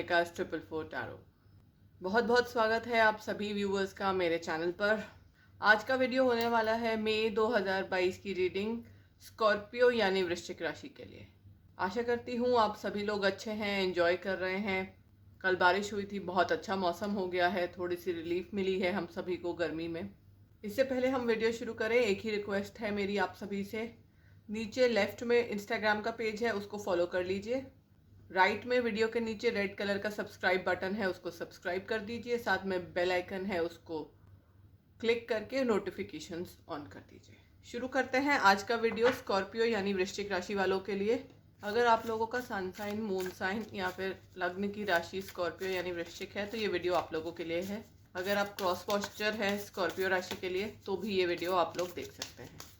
मोनिका's 444 tarot. बहुत बहुत स्वागत है आप सभी व्यूअर्स का मेरे चैनल पर। आज का वीडियो होने वाला है मई 2022 की रीडिंग स्कॉर्पियो यानी वृश्चिक राशि के लिए। आशा करती हूँ आप सभी लोग अच्छे हैं, एंजॉय कर रहे हैं। कल बारिश हुई थी, बहुत अच्छा मौसम हो गया है, थोड़ी सी रिलीफ मिली है हम सभी को गर्मी में। इससे पहले हम वीडियो शुरू करें, एक ही रिक्वेस्ट है मेरी आप सभी से। नीचे लेफ्ट में इंस्टाग्राम का पेज है, उसको फॉलो कर लीजिए। राइट में वीडियो के नीचे रेड कलर का सब्सक्राइब बटन है, उसको सब्सक्राइब कर दीजिए। साथ में बेल आइकन है, उसको क्लिक करके नोटिफिकेशंस ऑन कर दीजिए। शुरू करते हैं आज का वीडियो स्कॉर्पियो यानी वृश्चिक राशि वालों के लिए। अगर आप लोगों का सन साइन, मून साइन या फिर लग्न की राशि स्कॉर्पियो यानी वृश्चिक है तो ये वीडियो आप लोगों के लिए है। अगर आप क्रॉस पोस्चर है स्कॉर्पियो राशि के लिए तो भी ये वीडियो आप लोग देख सकते हैं।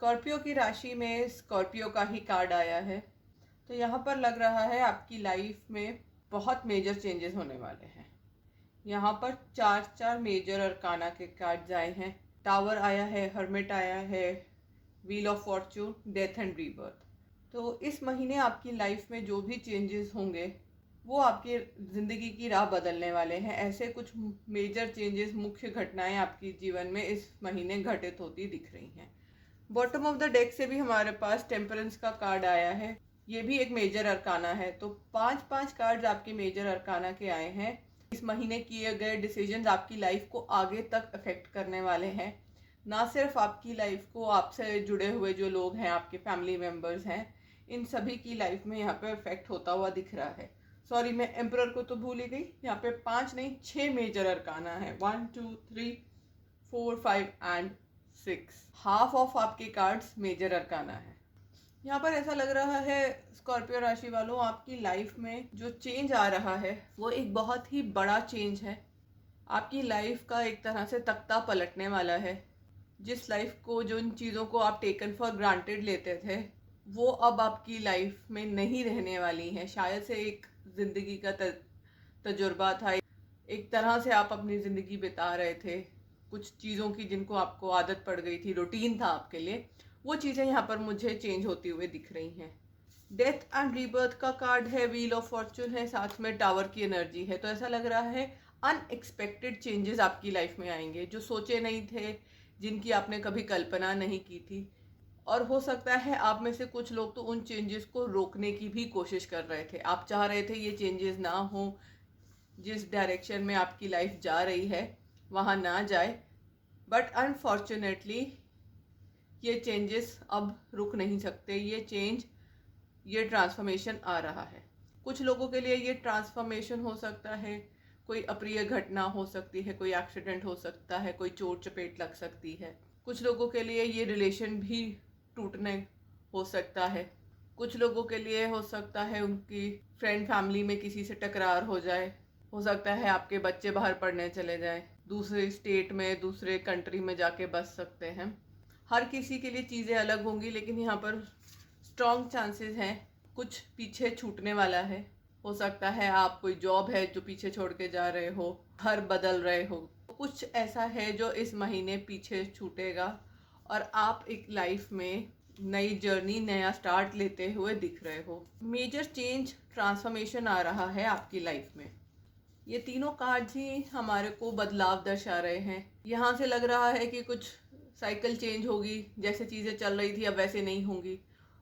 स्कॉर्पियो की राशि में स्कॉर्पियो का ही कार्ड आया है, तो यहाँ पर लग रहा है आपकी लाइफ में बहुत मेजर चेंजेस होने वाले हैं। यहाँ पर चार मेजर अरकाना के कार्ड्स आए हैं। टावर आया है, हर्मिट आया है, wheel of Fortune, death and rebirth. तो इस महीने आपकी लाइफ में जो भी चेंजेस होंगे वो आपकी ज़िंदगी की राह बदलने वाले हैं। ऐसे कुछ मेजर चेंजेस, मुख्य घटनाएं आपके जीवन में इस महीने घटित होती दिख रही हैं। बॉटम ऑफ द डेक से भी हमारे पास टेम्परेंस का कार्ड आया है, ये भी एक मेजर अरकाना है। तो पांच कार्ड्स आपके मेजर अरकाना के आए हैं। इस महीने किए गए डिसीजंस आपकी लाइफ को आगे तक अफेक्ट करने वाले हैं। ना सिर्फ आपकी लाइफ को, आपसे जुड़े हुए जो लोग हैं, आपके फैमिली मेम्बर्स हैं, इन सभी की लाइफ में यहाँ पे अफेक्ट होता हुआ दिख रहा है। सॉरी, मैं एम्परर को तो भूल ही गई। यहाँ पे 5 नहीं 6 मेजर अरकाना है। 1 2 3 4 5 एंड 6। हाफ ऑफ आपके कार्ड्स मेजर अरकाना है। यहाँ पर ऐसा लग रहा है स्कॉर्पियो राशि वालों, आपकी लाइफ में जो चेंज आ रहा है वो एक बहुत ही बड़ा चेंज है। आपकी लाइफ का एक तरह से तख्ता पलटने वाला है। जिस लाइफ को, जो इन चीज़ों को आप टेकन फॉर ग्रांटेड लेते थे, वो अब आपकी लाइफ में नहीं रहने वाली हैं। शायद से एक ज़िंदगी का तजुर्बा था, एक तरह से आप अपनी ज़िंदगी बिता रहे थे, कुछ चीज़ों की जिनको आपको आदत पड़ गई थी, रूटीन था आपके लिए, वो चीज़ें यहाँ पर मुझे चेंज होती हुए दिख रही हैं। डेथ एंड रीबर्थ का कार्ड है, व्हील ऑफ फॉर्च्यून है, साथ में टावर की एनर्जी है। तो ऐसा लग रहा है अनएक्सपेक्टेड चेंजेस आपकी लाइफ में आएंगे, जो सोचे नहीं थे, जिनकी आपने कभी कल्पना नहीं की थी। और हो सकता है आप में से कुछ लोग तो उन चेंजेस को रोकने की भी कोशिश कर रहे थे। आप चाह रहे थे ये चेंजेस ना हो, जिस डायरेक्शन में आपकी लाइफ जा रही है वहाँ ना जाए, बट अनफॉर्चुनेटली ये चेंजेस अब रुक नहीं सकते। ये ट्रांसफॉर्मेशन आ रहा है। कुछ लोगों के लिए ये ट्रांसफॉर्मेशन हो सकता है, कोई अप्रिय घटना हो सकती है, कोई एक्सीडेंट हो सकता है, कोई चोट चपेट लग सकती है। कुछ लोगों के लिए ये रिलेशन भी टूटने हो सकता है। कुछ लोगों के लिए हो सकता है उनकी फ्रेंड फैमिली में किसी से टकरार हो जाए। हो सकता है आपके बच्चे बाहर पढ़ने चले जाएं, दूसरे स्टेट में, दूसरे कंट्री में जाके बस सकते हैं। हर किसी के लिए चीज़ें अलग होंगी, लेकिन यहाँ पर स्ट्रॉन्ग चांसेस हैं कुछ पीछे छूटने वाला है। हो सकता है आप, कोई जॉब है जो पीछे छोड़ के जा रहे हो, घर बदल रहे हो, कुछ ऐसा है जो इस महीने पीछे छूटेगा और आप एक लाइफ में नई जर्नी, नया स्टार्ट लेते हुए दिख रहे हो। मेजर चेंज, ट्रांसफॉर्मेशन आ रहा है आपकी लाइफ में। ये तीनों कार्ड्स ही हमारे को बदलाव दर्शा रहे हैं। यहाँ से लग रहा है कि कुछ साइकिल चेंज होगी, जैसे चीज़ें चल रही थी अब वैसे नहीं होंगी।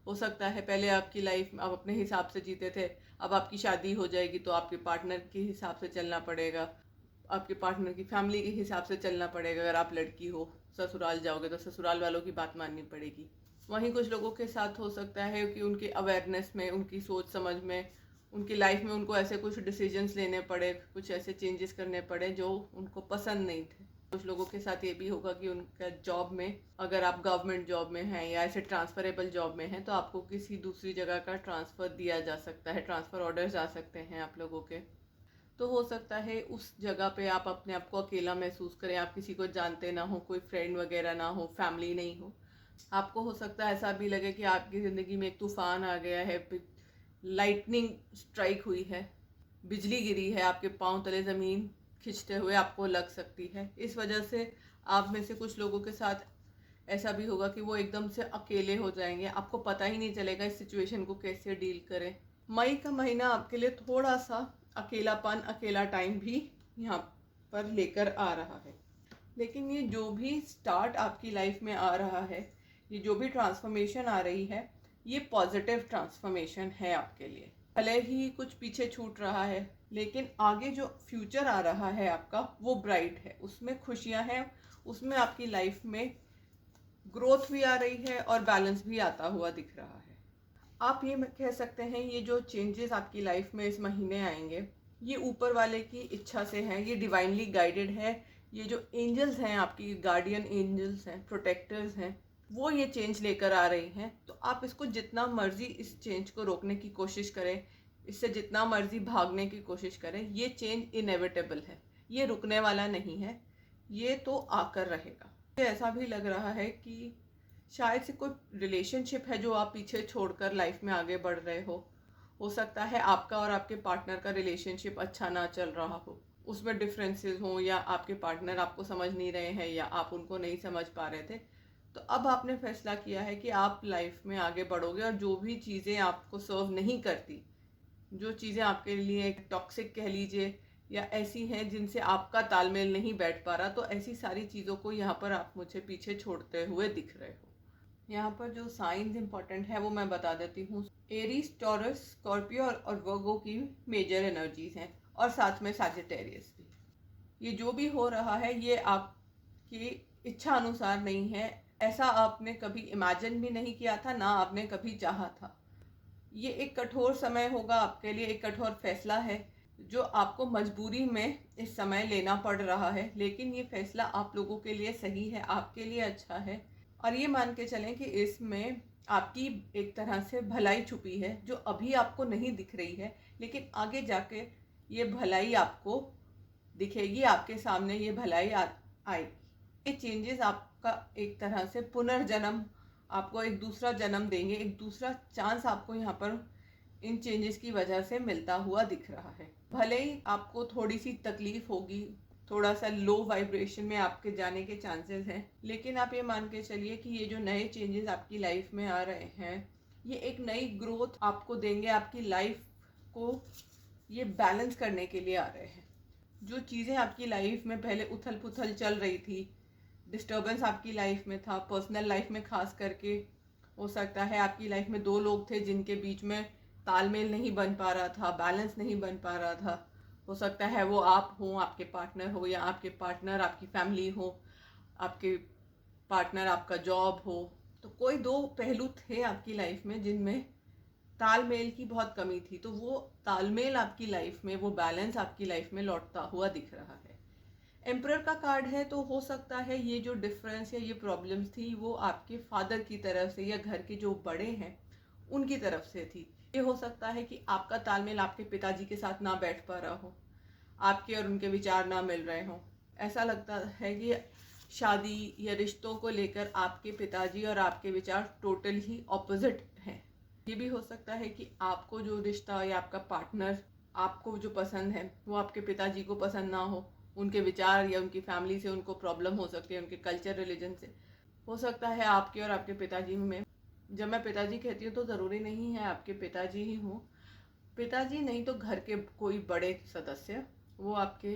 हो सकता है पहले आपकी लाइफ आप अपने हिसाब से जीते थे, अब आपकी शादी हो जाएगी तो आपके पार्टनर के हिसाब से चलना पड़ेगा, आपके पार्टनर की फैमिली के हिसाब से चलना पड़ेगा। अगर आप लड़की हो, ससुराल जाओगे तो ससुराल वालों की बात माननी पड़ेगी। वहीं कुछ लोगों के साथ हो सकता है कि उनके अवेयरनेस में, उनकी सोच समझ में, उनकी लाइफ में उनको ऐसे कुछ डिसीजंस लेने पड़े, कुछ ऐसे चेंजेस करने पड़े जो उनको पसंद नहीं थे। कुछ लोगों के साथ ये भी होगा कि उनका जॉब में, अगर आप गवर्नमेंट जॉब में हैं या ऐसे ट्रांसफरेबल जॉब में हैं, तो आपको किसी दूसरी जगह का ट्रांसफ़र दिया जा सकता है, ट्रांसफ़र ऑर्डर्स आ सकते हैं आप लोगों के। तो हो सकता है उस जगह पे आप अपने आप को अकेला महसूस करें, आप किसी को जानते ना हो, कोई फ्रेंड वगैरह ना हो, फैमिली नहीं हो। आपको हो सकता है ऐसा भी लगे कि आपकी ज़िंदगी में एक तूफ़ान आ गया है, लाइटनिंग स्ट्राइक हुई है, बिजली गिरी है, आपके पाँव तले ज़मीन खिंचते हुए आपको लग सकती है। इस वजह से आप में से कुछ लोगों के साथ ऐसा भी होगा कि वो एकदम से अकेले हो जाएंगे, आपको पता ही नहीं चलेगा इस सिचुएशन को कैसे डील करें। मई का महीना आपके लिए थोड़ा सा अकेलापन, अकेला टाइम भी यहाँ पर लेकर आ रहा है। लेकिन ये जो भी स्टार्ट आपकी लाइफ में आ रहा है, ये जो भी ट्रांसफॉर्मेशन आ रही है, ये पॉजिटिव ट्रांसफॉर्मेशन है आपके लिए। भले ही कुछ पीछे छूट रहा है, लेकिन आगे जो फ्यूचर आ रहा है आपका, वो ब्राइट है, उसमें खुशियाँ हैं, उसमें आपकी लाइफ में ग्रोथ भी आ रही है और बैलेंस भी आता हुआ दिख रहा है। आप ये कह सकते हैं ये जो चेंजेस आपकी लाइफ में इस महीने आएंगे, ये ऊपर वाले की इच्छा से हैं, ये डिवाइनली गाइडेड है। ये जो एंजल्स हैं, आपकी गार्डियन एंजल्स हैं, प्रोटेक्टर्स हैं, वो ये चेंज लेकर आ रही हैं। तो आप इसको जितना मर्जी इस चेंज को रोकने की कोशिश करें, इससे जितना मर्जी भागने की कोशिश करें, ये चेंज इनएविटेबल है, ये रुकने वाला नहीं है, ये तो आकर रहेगा। ऐसा भी लग रहा है कि शायद से कोई रिलेशनशिप है जो आप पीछे छोड़कर लाइफ में आगे बढ़ रहे हो सकता है आपका और आपके पार्टनर का रिलेशनशिप अच्छा ना चल रहा हो, उसमें डिफरेंसेस हों, या आपके पार्टनर आपको समझ नहीं रहे हैं, या आप उनको नहीं समझ पा रहे थे। तो अब आपने फैसला किया है कि आप लाइफ में आगे बढ़ोगे, और जो भी चीज़ें आपको सर्व नहीं करती, जो चीज़ें आपके लिए टॉक्सिक कह लीजिए, या ऐसी हैं जिनसे आपका तालमेल नहीं बैठ पा रहा, तो ऐसी सारी चीज़ों को यहाँ पर आप मुझे पीछे छोड़ते हुए दिख रहे हो। यहाँ पर जो साइंस इंपॉर्टेंट है वो मैं बता देती हूँ। एरीज, टॉरस, स्कॉर्पियो और वर्गो की मेजर एनर्जीज हैं, और साथ में सैजिटेरियस भी। ये जो भी हो रहा है ये आपकी इच्छा अनुसार नहीं है, ऐसा आपने कभी इमेजिन भी नहीं किया था, ना आपने कभी चाहा था। ये एक कठोर समय होगा आपके लिए, एक कठोर फैसला है जो आपको मजबूरी में इस समय लेना पड़ रहा है, लेकिन ये फैसला आप लोगों के लिए सही है, आपके लिए अच्छा है। और ये मान के चलें कि इसमें आपकी एक तरह से भलाई छुपी है, जो अभी आपको नहीं दिख रही है, लेकिन आगे जाके ये भलाई आपको दिखेगी, आपके सामने ये भलाई आएगी। ये चेंजेस आपका एक तरह से पुनर्जन्म, आपको एक दूसरा जन्म देंगे, एक दूसरा चांस आपको यहाँ पर इन चेंजेस की वजह से मिलता हुआ दिख रहा है। भले ही आपको थोड़ी सी तकलीफ होगी, थोड़ा सा लो वाइब्रेशन में आपके जाने के चांसेस हैं, लेकिन आप ये मान के चलिए कि ये जो नए चेंजेस आपकी लाइफ में आ रहे हैं, ये एक नई ग्रोथ आपको देंगे, आपकी लाइफ को ये बैलेंस करने के लिए आ रहे हैं। जो चीज़ें आपकी लाइफ में पहले उथल पुथल चल रही थी, डिस्टर्बेंस आपकी लाइफ में था, पर्सनल लाइफ में खास करके हो सकता है आपकी लाइफ में दो लोग थे जिनके बीच में तालमेल नहीं बन पा रहा था, बैलेंस नहीं बन पा रहा था। हो सकता है वो आप हो, आपके पार्टनर हो, या आपके पार्टनर आपकी फैमिली हो, आपके पार्टनर आपका जॉब हो। तो कोई दो पहलू थे आपकी लाइफ में जिनमें तालमेल की बहुत कमी थी, तो वो तालमेल आपकी लाइफ में, वो बैलेंस आपकी लाइफ में लौटता हुआ दिख रहा है। एम्परर का कार्ड है, तो हो सकता है ये जो डिफरेंस या ये प्रॉब्लम्स थी वो आपके फादर की तरफ से या घर के जो बड़े हैं उनकी तरफ से थी। ये हो सकता है कि आपका तालमेल आपके पिताजी के साथ ना बैठ पा रहा हो, आपके और उनके विचार ना मिल रहे हों। ऐसा लगता है कि शादी या रिश्तों को लेकर आपके पिताजी और आपके विचार टोटल ही ऑपोजिट हैं। ये भी हो सकता है कि आपको जो रिश्ता या आपका पार्टनर आपको जो पसंद है वो आपके पिताजी को पसंद ना हो, उनके विचार या उनकी फैमिली से उनको प्रॉब्लम हो सकती है, उनके कल्चर, रिलीजन से। हो सकता है आपके और आपके पिताजी में, जब मैं पिताजी कहती हूँ तो ज़रूरी नहीं है आपके पिताजी ही हों, पिताजी नहीं तो घर के कोई बड़े सदस्य, वो आपके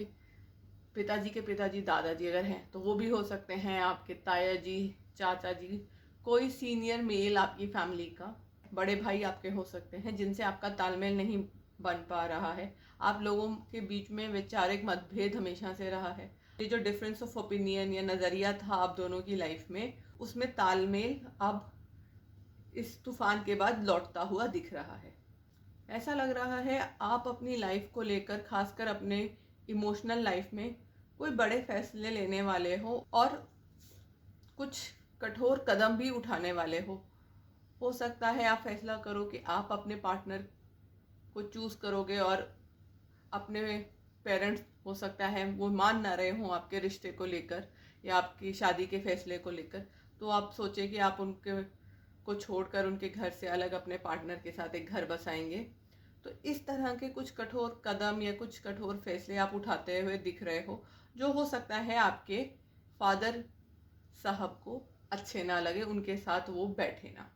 पिताजी के पिताजी, दादाजी अगर हैं तो वो भी हो सकते हैं, आपके ताया जी, चाचा जी, कोई सीनियर मेल आपकी फैमिली का, बड़े भाई आपके हो सकते हैं जिनसे आपका तालमेल नहीं बन पा रहा है। आप लोगों के बीच में वैचारिक मतभेद हमेशा से रहा है। ये जो डिफरेंस ऑफ ओपिनियन या नज़रिया था आप दोनों की लाइफ में, उसमें तालमेल अब इस तूफान के बाद लौटता हुआ दिख रहा है। ऐसा लग रहा है आप अपनी लाइफ को लेकर, खासकर अपने इमोशनल लाइफ में कोई बड़े फैसले लेने वाले हो और कुछ कठोर कदम भी उठाने वाले हो सकता है आप फैसला करो कि आप अपने पार्टनर को चूज़ करोगे, और अपने पेरेंट्स हो सकता है वो मान ना रहे हों आपके रिश्ते को लेकर या आपकी शादी के फैसले को लेकर, तो आप सोचें कि आप उनके को छोड़कर उनके घर से अलग अपने पार्टनर के साथ एक घर बसाएंगे। तो इस तरह के कुछ कठोर कदम या कुछ कठोर फैसले आप उठाते हुए दिख रहे हो, जो हो सकता है आपके फादर साहब को अच्छे ना लगे, उनके साथ वो बैठे ना।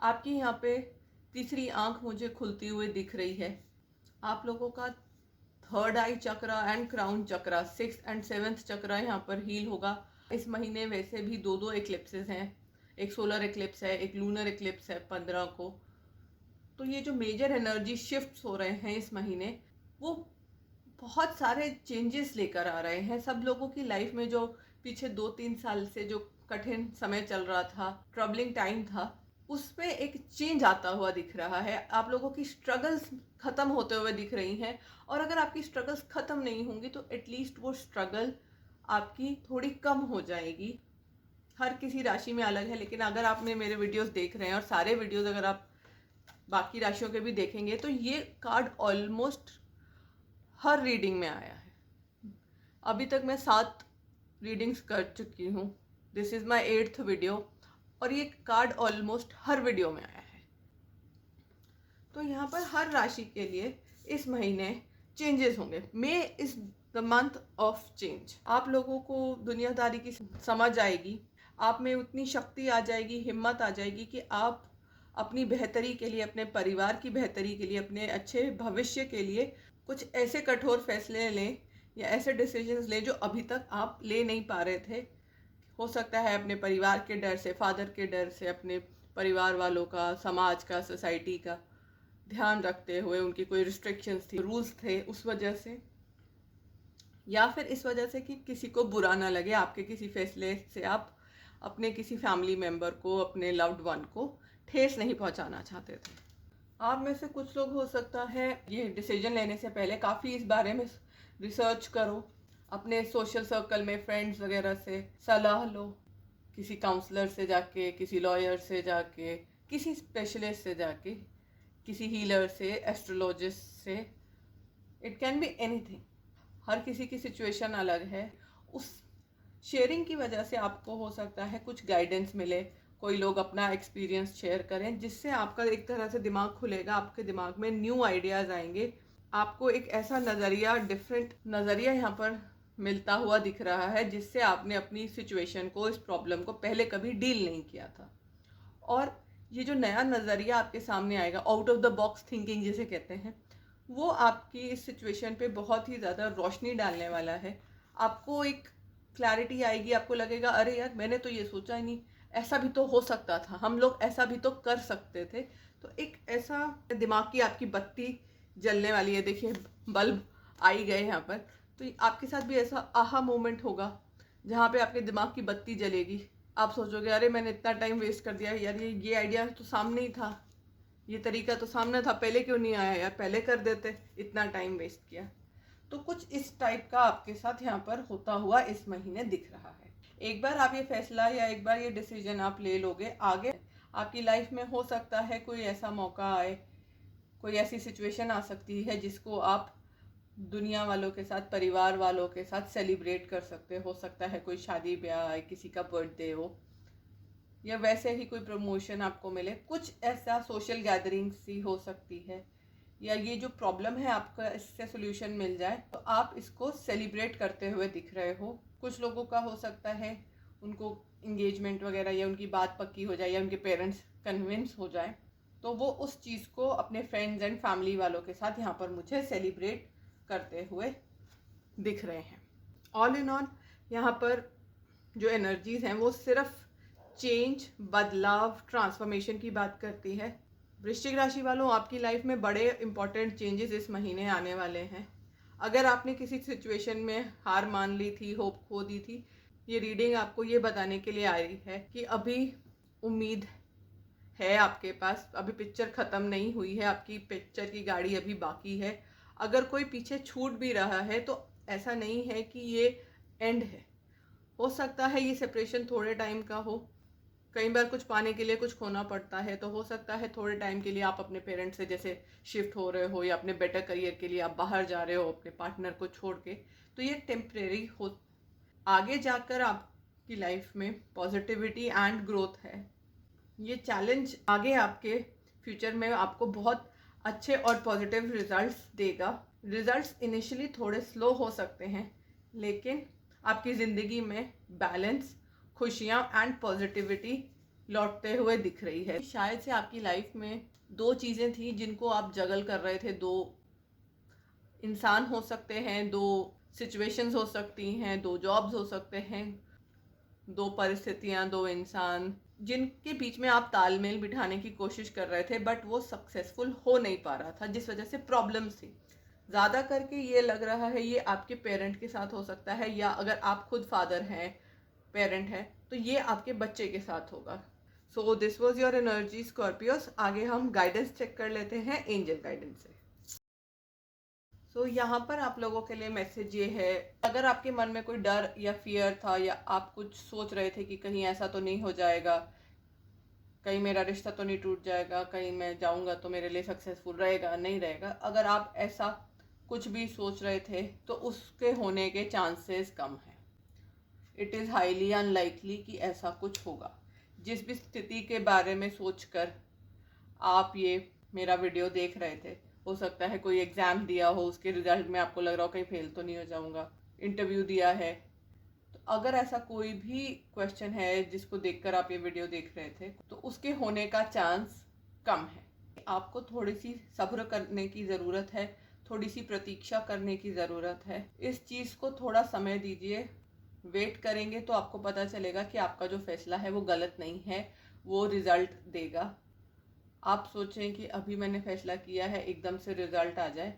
आपकी यहाँ पे तीसरी आंख मुझे खुलती हुई दिख रही है। आप लोगों का third I chakra and crown chakra, 6th and 7th चक्रा यहाँ पर हील होगा। इस महीने वैसे भी दो एक्लिप्सेस हैं, एक सोलर एक्लिप्स है, एक लूनर एक्लिप्स है 15 को। तो ये जो मेजर एनर्जी शिफ्ट्स हो रहे हैं इस महीने, वो बहुत सारे चेंजेस लेकर आ रहे हैं सब लोगों की लाइफ में। जो पीछे 2-3 साल से जो कठिन समय चल रहा था, ट्रबलिंग टाइम था, उसमें एक चेंज आता हुआ दिख रहा है। आप लोगों की स्ट्रगल्स खत्म होते हुए दिख रही हैं, और अगर आपकी स्ट्रगल्स खत्म नहीं होंगी तो एटलीस्ट वो स्ट्रगल आपकी थोड़ी कम हो जाएगी। हर किसी राशि में अलग है, लेकिन अगर आपने मेरे वीडियोस देख रहे हैं और सारे वीडियोस अगर आप बाकी राशियों के भी देखेंगे तो ये कार्ड ऑलमोस्ट हर रीडिंग में आया है। अभी तक मैं 7 रीडिंग्स कर चुकी हूँ, this is my 8th video, और ये कार्ड ऑलमोस्ट हर वीडियो में आया है। तो यहाँ पर हर राशि के लिए इस महीने चेंजेस होंगे। May is the month of change. आप लोगों को दुनियादारी की समझ आएगी, आप में उतनी शक्ति आ जाएगी, हिम्मत आ जाएगी कि आप अपनी बेहतरी के लिए, अपने परिवार की बेहतरी के लिए, अपने अच्छे भविष्य के लिए कुछ ऐसे कठोर फैसले लें या ऐसे डिसीजंस लें जो अभी तक आप ले नहीं पा रहे थे। हो सकता है अपने परिवार के डर से, फादर के डर से, अपने परिवार वालों का, समाज का, सोसाइटी का ध्यान रखते हुए उनकी कोई रिस्ट्रिक्शंस थी, रूल्स थे, उस वजह से, या फिर इस वजह से कि किसी को बुरा ना लगे आपके किसी फैसले से, आप अपने किसी फैमिली मेम्बर को, अपने लव्ड वन को ठेस नहीं पहुंचाना चाहते थे। आप में से कुछ लोग हो सकता है ये डिसीजन लेने से पहले काफ़ी इस बारे में रिसर्च करो, अपने सोशल सर्कल में फ्रेंड्स वगैरह से सलाह लो, किसी काउंसलर से जाके, किसी लॉयर से जाके, किसी स्पेशलिस्ट से जाके, किसी हीलर से, एस्ट्रोलॉजिस्ट से, इट कैन बी एनीथिंग। हर किसी की सिचुएशन अलग है। उस शेयरिंग की वजह से आपको हो सकता है कुछ गाइडेंस मिले, कोई लोग अपना एक्सपीरियंस शेयर करें, जिससे आपका एक तरह से दिमाग खुलेगा, आपके दिमाग में न्यू आइडियाज़ आएंगे, आपको एक ऐसा नज़रिया, डिफरेंट नज़रिया यहाँ पर मिलता हुआ दिख रहा है जिससे आपने अपनी सिचुएशन को, इस प्रॉब्लम को पहले कभी डील नहीं किया था। और ये जो नया नज़रिया आपके सामने आएगा, out of the box thinking जिसे कहते हैं, वो आपकी इस सिचुएशन पे बहुत ही ज़्यादा रोशनी डालने वाला है। आपको एक क्लैरिटी आएगी, आपको लगेगा अरे यार मैंने तो ये सोचा ही नहीं, ऐसा भी तो हो सकता था, हम लोग ऐसा भी तो कर सकते थे। तो एक ऐसा दिमाग की आपकी बत्ती जलने वाली है। देखिए बल्ब आई गए यहाँ पर, तो आपके साथ भी ऐसा आहा मोमेंट होगा जहाँ पे आपके दिमाग की बत्ती जलेगी। आप सोचोगे अरे मैंने इतना टाइम वेस्ट कर दिया यार, ये आइडिया तो सामने ही था, ये तरीका तो सामने था, पहले क्यों नहीं आया यार, पहले कर देते, इतना टाइम वेस्ट किया। तो कुछ इस टाइप का आपके साथ यहाँ पर होता हुआ इस महीने दिख रहा है। एक बार आप ये फैसला या एक बार ये डिसीजन आप ले लोगे, आगे आपकी लाइफ में हो सकता है कोई ऐसा मौका आए, कोई ऐसी सिचुएशन आ सकती है जिसको आप दुनिया वालों के साथ, परिवार वालों के साथ सेलिब्रेट कर सकते हो सकता है कोई शादी ब्याह आए, किसी का बर्थडे हो, या वैसे ही कोई प्रमोशन आपको मिले, कुछ ऐसा सोशल गैदरिंग सी हो सकती है, या ये जो प्रॉब्लम है आपका इससे सोल्यूशन मिल जाए, तो आप इसको सेलिब्रेट करते हुए दिख रहे हो। कुछ लोगों का हो सकता है उनको इंगेजमेंट वगैरह या उनकी बात पक्की हो जाए या उनके पेरेंट्स कन्विंस हो जाए, तो वो उस चीज़ को अपने फ्रेंड्स एंड फैमिली वालों के साथ यहाँ पर मुझे सेलिब्रेट करते हुए दिख रहे हैं। ऑल इन ऑल यहाँ पर जो एनर्जीज हैं वो सिर्फ चेंज, बदलाव, ट्रांसफॉर्मेशन की बात करती है। वृश्चिक राशि वालों, आपकी लाइफ में बड़े इंपॉर्टेंट चेंजेस इस महीने आने वाले हैं। अगर आपने किसी सिचुएशन में हार मान ली थी, होप खो दी थी, ये रीडिंग आपको ये बताने के लिए आ रही है कि अभी उम्मीद है आपके पास, अभी पिक्चर ख़त्म नहीं हुई है, आपकी पिक्चर की गाड़ी अभी बाकी है। अगर कोई पीछे छूट भी रहा है तो ऐसा नहीं है कि ये एंड है। हो सकता है ये सेपरेशन थोड़े टाइम का हो, कई बार कुछ पाने के लिए कुछ खोना पड़ता है, तो हो सकता है थोड़े टाइम के लिए आप अपने पेरेंट्स से जैसे शिफ्ट हो रहे हो या अपने बेटर करियर के लिए आप बाहर जा रहे हो अपने पार्टनर को छोड़ के, तो ये टेम्परेरी हो। आगे जाकर आपकी लाइफ में पॉजिटिविटी एंड ग्रोथ है। ये चैलेंज आगे आपके फ्यूचर में आपको बहुत अच्छे और पॉजिटिव रिजल्ट्स देगा। रिजल्ट्स इनिशियली थोड़े स्लो हो सकते हैं, लेकिन आपकी ज़िंदगी में बैलेंस, खुशियाँ एंड पॉजिटिविटी लौटते हुए दिख रही है। शायद से आपकी लाइफ में दो चीज़ें थी जिनको आप जगल कर रहे थे। दो इंसान हो सकते हैं, दो सिचुएशंस हो सकती हैं, दो जॉब्स हो सकते हैं, दो परिस्थितियां, दो इंसान, जिनके बीच में आप तालमेल बिठाने की कोशिश कर रहे थे, बट वो सक्सेसफुल हो नहीं पा रहा था, जिस वजह से प्रॉब्लम्स थी। ज़्यादा करके ये लग रहा है ये आपके पेरेंट के साथ हो सकता है, या अगर आप खुद फादर हैं, पेरेंट हैं, तो ये आपके बच्चे के साथ होगा। So this was your energy Scorpios. आगे हम गाइडेंस चेक कर लेते हैं एंजल गाइडेंस से। सो यहाँ पर आप लोगों के लिए मैसेज ये है, अगर आपके मन में कोई डर या फियर था, या आप कुछ सोच रहे थे कि कहीं ऐसा तो नहीं हो जाएगा, कहीं मेरा रिश्ता तो नहीं टूट जाएगा, कहीं मैं जाऊंगा तो मेरे लिए सक्सेसफुल रहेगा नहीं रहेगा, अगर आप ऐसा कुछ भी सोच रहे थे तो उसके होने के चांसेस कम हैं। इट इज़ हाईली अनलाइकली कि ऐसा कुछ होगा। जिस भी स्थिति के बारे में सोचकर आप ये मेरा वीडियो देख रहे थे, हो सकता है कोई एग्ज़ाम दिया हो, उसके रिजल्ट में आपको लग रहा हो कहीं फेल तो नहीं हो जाऊंगा, इंटरव्यू दिया है, तो अगर ऐसा कोई भी क्वेश्चन है जिसको देखकर आप ये वीडियो देख रहे थे, तो उसके होने का चांस कम है। आपको थोड़ी सी सब्र करने की ज़रूरत है, थोड़ी सी प्रतीक्षा करने की ज़रूरत है। इस चीज़ को थोड़ा समय दीजिए। वेट करेंगे तो आपको पता चलेगा कि आपका जो फैसला है वो गलत नहीं है, वो रिज़ल्ट देगा। आप सोचें कि अभी मैंने फैसला किया है, एकदम से रिज़ल्ट आ जाए।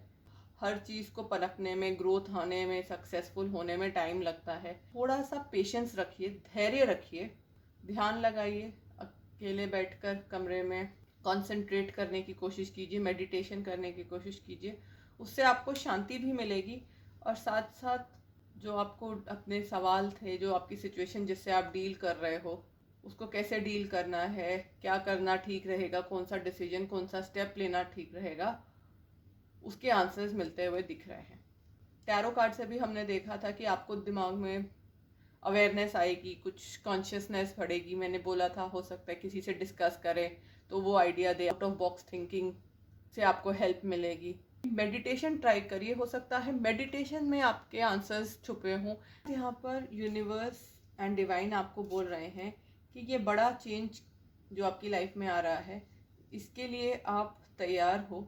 हर चीज़ को परखने में, ग्रोथ होने में, सक्सेसफुल होने में टाइम लगता है। थोड़ा सा पेशेंस रखिए, धैर्य रखिए, ध्यान लगाइए, अकेले बैठकर कमरे में कंसंट्रेट करने की कोशिश कीजिए, मेडिटेशन करने की कोशिश कीजिए। उससे आपको शांति भी मिलेगी, और साथ साथ जो आपको अपने सवाल थे, जो आपकी सिचुएशन जिससे आप डील कर रहे हो, उसको कैसे डील करना है, क्या करना ठीक रहेगा, कौन सा डिसीजन, कौन सा स्टेप लेना ठीक रहेगा, उसके आंसर्स मिलते हुए दिख रहे हैं। टैरो कार्ड से भी हमने देखा था कि आपको दिमाग में अवेयरनेस आएगी, कुछ कॉन्शियसनेस बढ़ेगी। मैंने बोला था हो सकता है किसी से डिस्कस करें तो वो idea they, out of box thinking से आपको हेल्प मिलेगी। मेडिटेशन ट्राई करिए, हो सकता है मेडिटेशन में आपके आंसर्स छुपे हों। यहाँ पर यूनिवर्स एंड डिवाइन आपको बोल रहे हैं कि ये बड़ा चेंज जो आपकी लाइफ में आ रहा है, इसके लिए आप तैयार हो।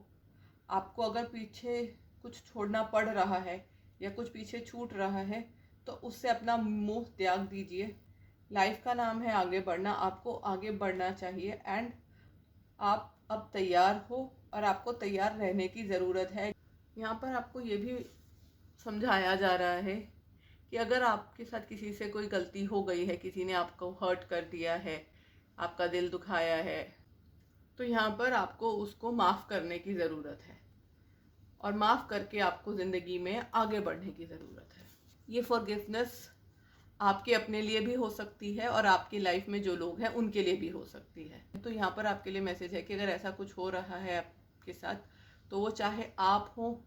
आपको अगर पीछे कुछ छोड़ना पड़ रहा है या कुछ पीछे छूट रहा है, तो उससे अपना मोह त्याग दीजिए। लाइफ का नाम है आगे बढ़ना, आपको आगे बढ़ना चाहिए, एंड आप अब तैयार हो, और आपको तैयार रहने की ज़रूरत है। यहाँ पर आपको ये भी समझाया जा रहा है कि अगर आपके साथ किसी से कोई गलती हो गई है, किसी ने आपको हर्ट कर दिया है, आपका दिल दुखाया है, तो यहाँ पर आपको उसको माफ़ करने की ज़रूरत है, और माफ़ करके आपको ज़िंदगी में आगे बढ़ने की ज़रूरत है। ये फॉरगिवनेस आपके अपने लिए भी हो सकती है, और आपकी लाइफ में जो लोग हैं उनके लिए भी हो सकती है। तो यहाँ पर आपके लिए मैसेज है कि अगर ऐसा कुछ हो रहा है आपके साथ, तो वो चाहे आप हो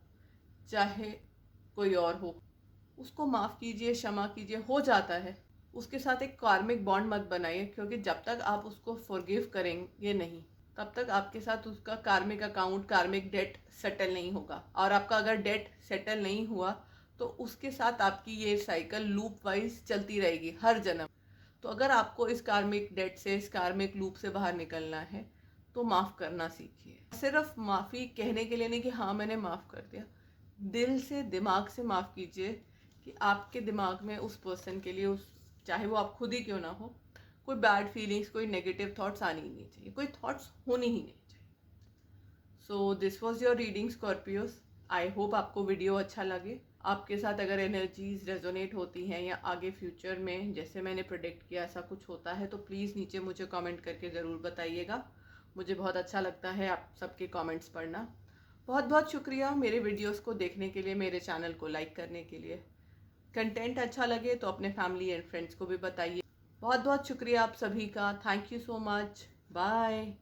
चाहे कोई और हो, उसको माफ़ कीजिए, क्षमा कीजिए, हो जाता है। उसके साथ एक कार्मिक बॉन्ड मत बनाइए, क्योंकि जब तक आप उसको फॉरगिव करेंगे नहीं, तब तक आपके साथ उसका कार्मिक अकाउंट, कार्मिक डेट सेटल नहीं होगा। और आपका अगर डेट सेटल नहीं हुआ, तो उसके साथ आपकी ये साइकिल लूप वाइज चलती रहेगी हर जन्म। तो अगर आपको इस कार्मिक डेट से, इस कार्मिक लूप से बाहर निकलना है, तो माफ़ करना सीखिए। सिर्फ माफ़ी कहने के लिए नहीं कि हाँ मैंने माफ़ कर दिया, दिल से, दिमाग से माफ़ कीजिए कि आपके दिमाग में उस पर्सन के लिए, उस चाहे वो आप खुद ही क्यों ना हो, कोई बैड फीलिंग्स, कोई नेगेटिव थॉट्स आनी ही नहीं चाहिए, कोई थॉट्स होनी ही नहीं चाहिए। So this was your reading Scorpios. I hope आपको वीडियो अच्छा लगे। आपके साथ अगर एनर्जीज रेजोनेट होती हैं, या आगे फ्यूचर में जैसे मैंने प्रेडिक्ट किया ऐसा कुछ होता है, तो प्लीज़ नीचे मुझे कमेंट करके ज़रूर बताइएगा। मुझे बहुत अच्छा लगता है आप सबके कमेंट्स पढ़ना। बहुत बहुत शुक्रिया मेरे वीडियोस को देखने के लिए, मेरे चैनल को लाइक करने के लिए। कंटेंट अच्छा लगे तो अपने फैमिली एंड फ्रेंड्स को भी बताइए। बहुत बहुत शुक्रिया आप सभी का। Thank you so much. Bye.